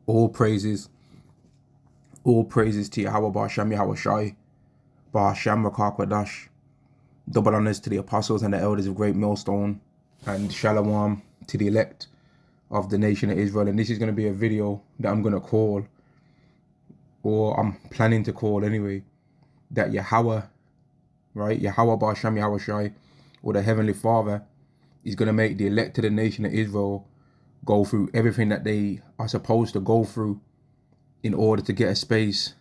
All praises, all praises to Yahweh Ba'Shem Yahweh Shai, Ba'Shem Rakakwadash. Double honors to the apostles and the elders of Great Millstone, and Shalom to the elect of the nation of Israel. And this is going to be a video that I'm going to call, or I'm planning to call anyway, that Yahweh, right? Yahweh Ba'Shem Yahweh Shai, or the Heavenly Father, is going to make the elect of the nation of Israel go through everything that they are supposed to go through in order to get a space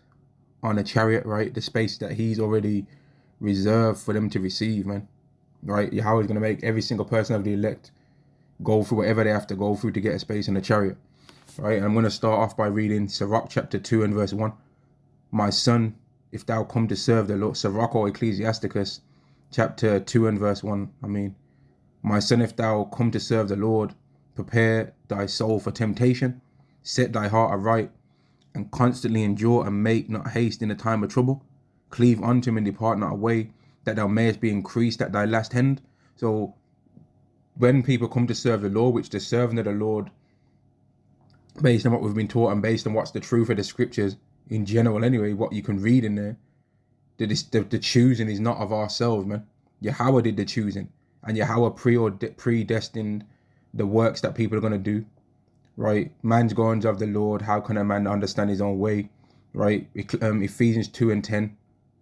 on a chariot, right? The space that he's already reserved for them to receive, man. Right? Yahweh is going to make every single person of the elect go through whatever they have to go through to get a space in the chariot. Right? And I'm going to start off by reading Sirach chapter 2 and verse 1. My son, if thou come to serve the Lord, Sirach or Ecclesiasticus chapter 2 and verse 1. My son, if thou come to serve the Lord, prepare thy soul for temptation, set thy heart aright, and constantly endure, and make not haste in the time of trouble. Cleave unto him and depart not away, that thou mayest be increased at thy last end. So when people come to serve the Lord, which the servant of the Lord, based on what we've been taught and based on what's the truth of the scriptures in general anyway, what you can read in there, the choosing is not of ourselves, man. Yahweh did the choosing, and Yahweh predestined the works that people are going to do, right? Man's goings of the Lord, how can a man understand his own way, right? Ephesians 2 and 10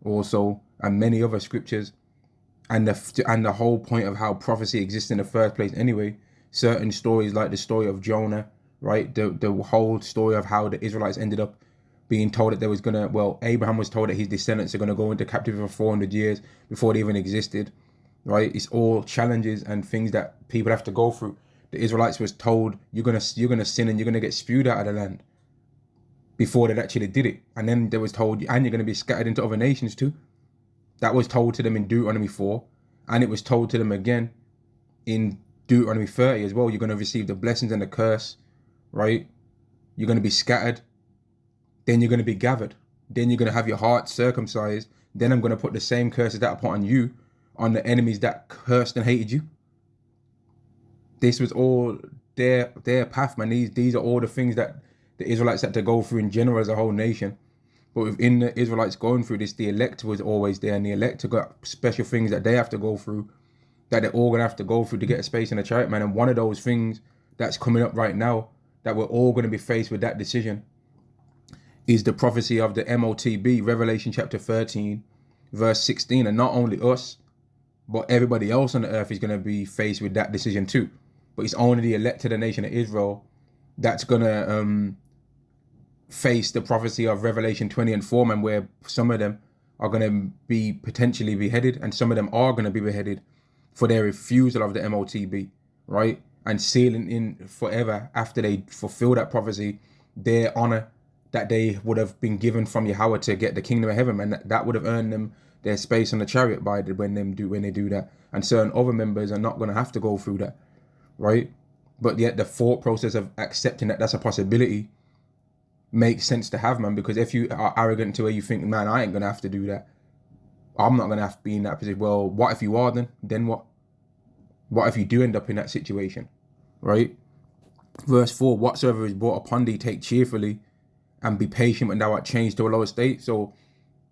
also, and many other scriptures, and the whole point of how prophecy exists in the first place anyway. Certain stories like the story of Jonah, right? The whole story of how the Israelites ended up being told that there was gonna, well, Abraham was told that his descendants are gonna go into captivity for 400 years before they even existed, right? It's all challenges and things that people have to go through. The Israelites was told you're gonna sin and you're gonna get spewed out of the land before they actually did it, and then they was told and you're gonna be scattered into other nations too. That was told to them in Deuteronomy 4, and it was told to them again in Deuteronomy 30 as well. You're gonna receive the blessings and the curse, right? You're gonna be scattered, then you're gonna be gathered, then you're gonna have your heart circumcised. Then I'm gonna put the same curses that I put on you on the enemies that cursed and hated you. This was all their path, man. These are all the things that the Israelites had to go through in general as a whole nation. But within the Israelites going through this, the elect was always there, and the elect have got special things that they have to go through, that they're all gonna have to go through to get a space in the chariot, man. And one of those things that's coming up right now, that we're all gonna be faced with that decision, is the prophecy of the MOTB, Revelation chapter 13, verse 16. And not only us, but everybody else on the earth is gonna be faced with that decision too. But it's only the elect of the nation of Israel that's gonna face the prophecy of Revelation 20 and 4, man, where some of them are gonna be potentially beheaded, and some of them are gonna be beheaded for their refusal of the MOTB, right? And sealing in forever after they fulfill that prophecy, their honor that they would have been given from Yahweh to get the kingdom of heaven, and that would have earned them their space on the chariot by when they do that. And certain other members are not gonna have to go through that, right? But yet the thought process of accepting that that's a possibility makes sense to have, man, because if you are arrogant to where you think, man, I ain't gonna have to do that, I'm not gonna have to be in that position. Well, what if you are then what? What if you do end up in that situation, right? Verse 4, whatsoever is brought upon thee, take cheerfully, and be patient when thou art changed to a lower state. So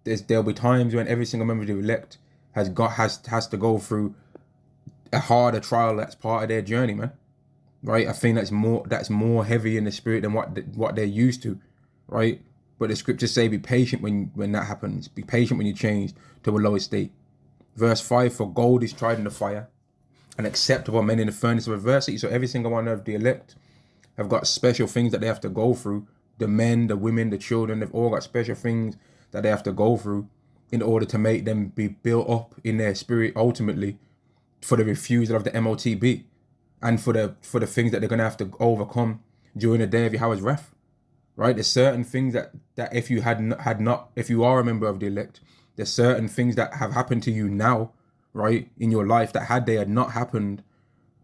there'll be times when every single member of the elect has to go through a harder trial that's part of their journey, man. Right? I think that's more heavy in the spirit than what they're used to, right? But the scriptures say, be patient when that happens. Be patient when you change to a lower state. Verse 5, for gold is tried in the fire, and acceptable men in the furnace of adversity. So every single one of the elect have got special things that they have to go through. The men, the women, the children, they've all got special things that they have to go through in order to make them be built up in their spirit ultimately for the refusal of the MOTB, and for the things that they're gonna have to overcome during the day of Yahweh's wrath, right? There's certain things that if you if you are a member of the elect, there's certain things that have happened to you now, right, in your life, that had they had not happened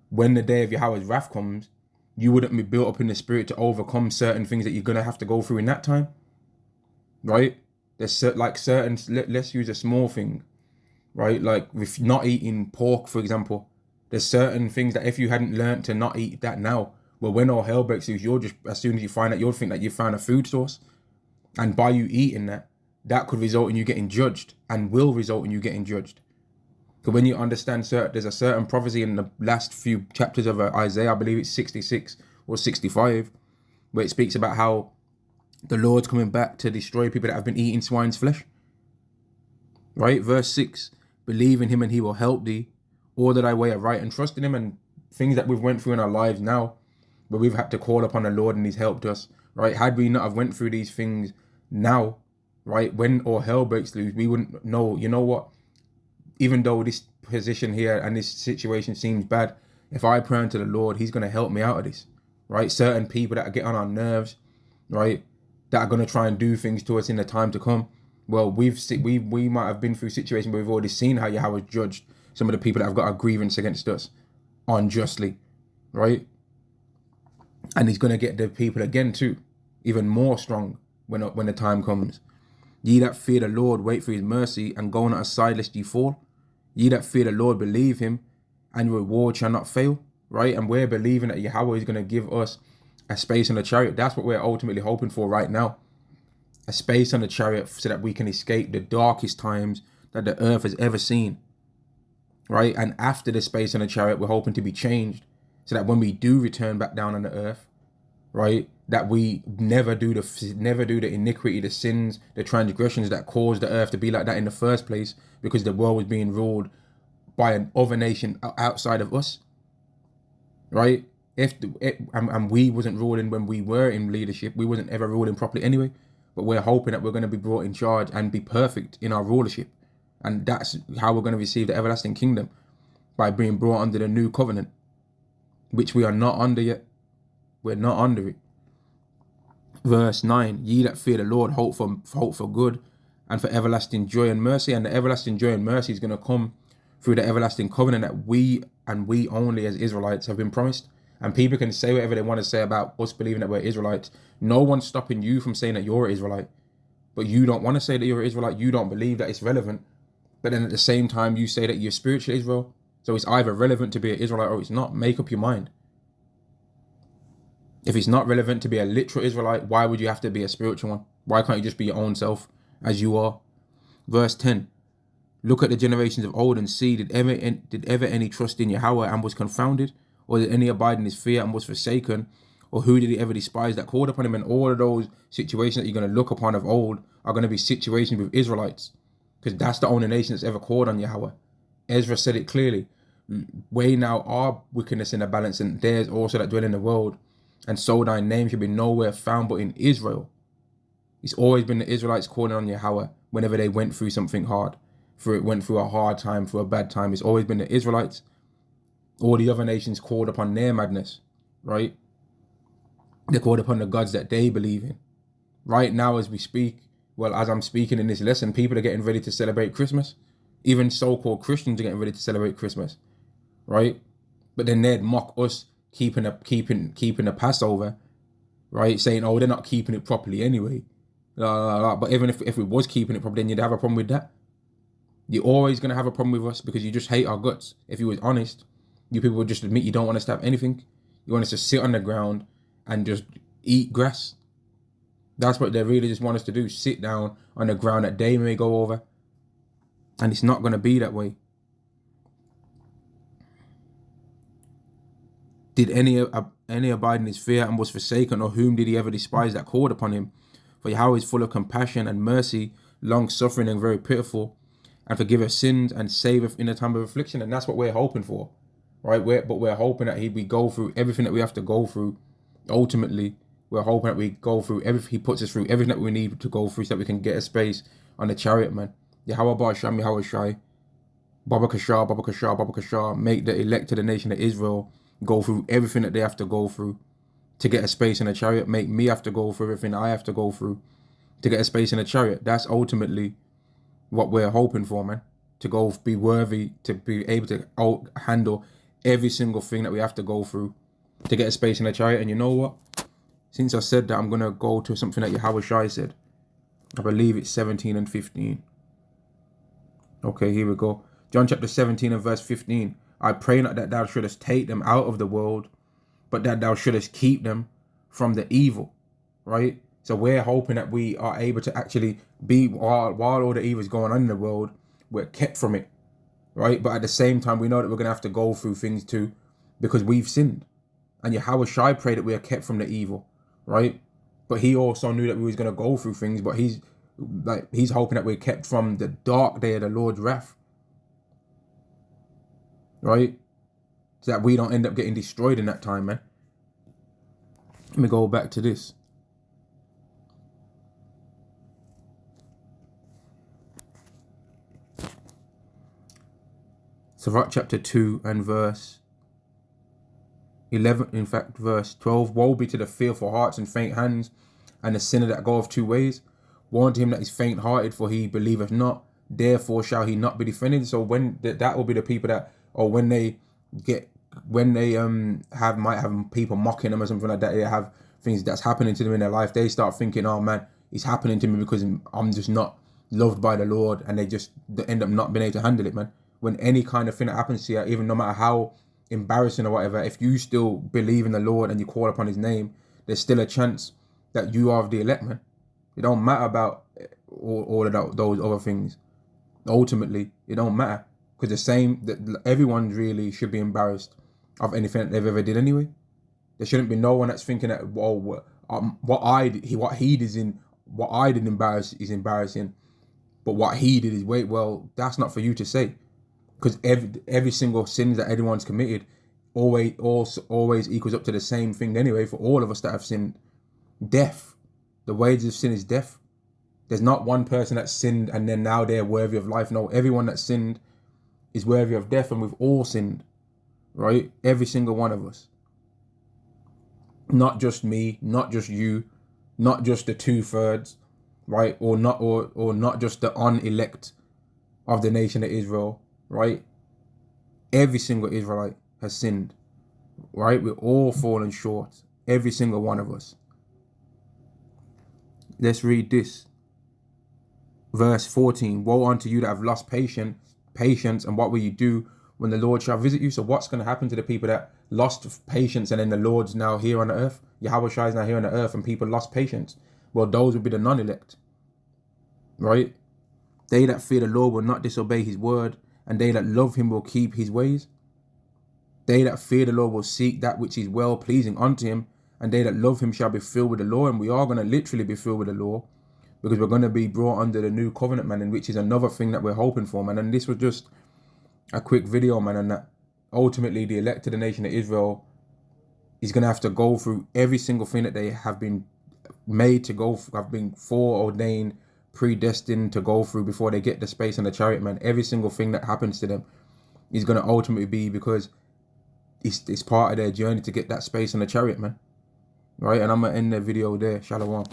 when the day of Yahweh's wrath comes, you wouldn't be built up in the spirit to overcome certain things that you're gonna have to go through in that time, right? There's certain, let's use a small thing, right? Like with not eating pork, for example. There's certain things that if you hadn't learned to not eat that now, Well, when all hell breaks loose, you're just, as soon as you find that, you'll think that you found a food source. And by you eating that, that could result in you getting judged, and will result in you getting judged. Because when you understand, there's a certain prophecy in the last few chapters of Isaiah, I believe it's 66 or 65, where it speaks about how the Lord's coming back to destroy people that have been eating swine's flesh. Right? Verse 6, believe in him and he will help thee. Order thy way aright, and trust in him. And things that we've went through in our lives now, where we've had to call upon the Lord and he's helped us. Right? Had we not have went through these things now, right, when all hell breaks loose, we wouldn't know, you know what? Even though this position here and this situation seems bad, if I pray unto the Lord, he's going to help me out of this. Right? Certain people that get on our nerves, right, that are going to try and do things to us in the time to come. Well, we might have been through situations where we've already seen how Yahweh judged some of the people that have got a grievance against us unjustly, right? And he's going to get the people again too, even more strong when the time comes. Ye that fear the Lord, wait for his mercy, and go not aside lest ye fall. Ye that fear the Lord, believe him, and your reward shall not fail, right? And we're believing that Yahweh is going to give us a space on the chariot. That's what we're ultimately hoping for right now. A space on the chariot so that we can escape the darkest times that the earth has ever seen, right? And after the space on the chariot, we're hoping to be changed so that when we do return back down on the earth, right, that we never do the iniquity, the sins, the transgressions that caused the earth to be like that in the first place, because the world was being ruled by an other nation outside of us, right? And we wasn't ruling when we were in leadership. We wasn't ever ruling properly anyway. But we're hoping that we're going to be brought in charge and be perfect in our rulership. And that's how we're going to receive the everlasting kingdom, by being brought under the new covenant, which we are not under yet. We're not under it. Verse 9, ye that fear the Lord, hope for good and for everlasting joy and mercy. And the everlasting joy and mercy is going to come through the everlasting covenant that we only as Israelites have been promised. And people can say whatever they want to say about us believing that we're Israelites. No one's stopping you from saying that you're an Israelite. But you don't want to say that you're an Israelite. You don't believe that it's relevant. But then at the same time, you say that you're spiritual Israel. So it's either relevant to be an Israelite or it's not. Make up your mind. If it's not relevant to be a literal Israelite, why would you have to be a spiritual one? Why can't you just be your own self as you are? Verse 10. Look at the generations of old and see, did ever any trust in Yahweh and was confounded? Or did any abide in his fear and was forsaken? Or who did he ever despise that called upon him? And all of those situations that you're going to look upon of old are going to be situations with Israelites. Because that's the only nation that's ever called on Yahweh. Ezra said it clearly. Weigh now our wickedness in the balance, and theirs also that dwell in the world. And so thy name should be nowhere found but in Israel. It's always been the Israelites calling on Yahweh whenever they went through something hard. Went through a hard time, through a bad time. It's always been the Israelites. All the other nations called upon their madness, right? They called upon the gods that they believe in. Right now as we speak, well, as I'm speaking in this lesson, people are getting ready to celebrate Christmas. Even so-called Christians are getting ready to celebrate Christmas, right? But then they'd mock us keeping the Passover, right? Saying, oh, they're not keeping it properly anyway. But even if we was keeping it properly, then you'd have a problem with that. You're always going to have a problem with us because you just hate our guts. If you was honest, you people would just admit you don't want us to have anything. You want us to sit on the ground and just eat grass. That's what they really just want us to do. Sit down on the ground that they may go over. And it's not going to be that way. Did any abide in his fear and was forsaken, or whom did he ever despise that called upon him? For Yahweh is full of compassion and mercy, long-suffering and very pitiful, and forgiveth sins and saveth in a time of affliction. And that's what we're hoping for, right? But we're hoping that we go through everything that we have to go through. Ultimately, we're hoping that we go through everything. He puts us through everything that we need to go through so that we can get a space on the chariot, man. Yahweh Ba'asham, Yahweh Shai, Baba Kashar, Baba Kashar, Baba Kashar. Make the elect of the nation of Israel go through everything that they have to go through to get a space in the chariot. Make me have to go through everything I have to go through to get a space in the chariot. That's ultimately what we're hoping for, man. To go be worthy, to be able to handle every single thing that we have to go through to get a space in the chariot. And you know what? Since I said that, I'm going to go to something that Yahweh Shai said. I believe it's 17 and 15. Okay, here we go. John chapter 17 and verse 15. I pray not that thou shouldest take them out of the world, but that thou shouldest keep them from the evil, right? So we're hoping that we are able to actually be, while all the evil is going on in the world, we're kept from it, right? But at the same time, we know that we're going to have to go through things too, because we've sinned. And Yahweh Shai prayed that we are kept from the evil, right? But he also knew that we was going to go through things, but he's hoping that we're kept from the dark day of the Lord's wrath, right? So that we don't end up getting destroyed in that time, man. Let me go back to this. Sirach chapter 2 and verse 11, in fact, verse 12. Woe be to the fearful hearts and faint hands, and the sinner that goeth 2 ways. Woe unto him that is faint-hearted, for he believeth not. Therefore shall he not be defended. So when that will be the people that, or when they might have people mocking them or something like that, they have things that's happening to them in their life, they start thinking, oh man, it's happening to me because I'm just not loved by the Lord, and they end up not being able to handle it, man. When any kind of thing that happens to you, even no matter how embarrassing or whatever, if you still believe in the Lord and you call upon his name, there's still a chance that you are of the elect, man. It don't matter about all of those other things. Ultimately, it don't matter, because everyone really should be embarrassed of anything that they've ever did anyway. There shouldn't be no one that's thinking that, what I did is embarrassing, but what he did is, wait, well, that's not for you to say, because every single sin that anyone's committed always equals up to the same thing anyway. For all of us that have sinned, death. The wages of sin is death. There's not one person that sinned and then now they're worthy of life. No, everyone that sinned is worthy of death, and we've all sinned, right? Every single one of us. Not just me, not just you, not just the 2/3, right? Or not just the unelect of the nation of Israel, right? Every single Israelite has sinned, right? We're all fallen short, every single one of us. Let's read this. Verse 14, woe unto you that have lost patience, and what will you do when the Lord shall visit you? So what's going to happen to the people that lost patience, and then the Lord's now here on the earth? Yahweh Shai is now here on the earth, and people lost patience. Well, those will be the non-elect, right? They that fear the Lord will not disobey his word, and they that love him will keep his ways. They that fear the Lord will seek that which is well pleasing unto him, and they that love him shall be filled with the law. And we are going to literally be filled with the law, because we're going to be brought under the new covenant, man, and which is another thing that we're hoping for, man. And this was just a quick video, man, and that ultimately the elect of the nation of Israel is going to have to go through every single thing that they have been made to go through, have been foreordained, predestined to go through before they get the space on the chariot, man. Every single thing that happens to them is going to ultimately be because it's part of their journey to get that space on the chariot, man. Right? And I'm going to end the video there. Shalom.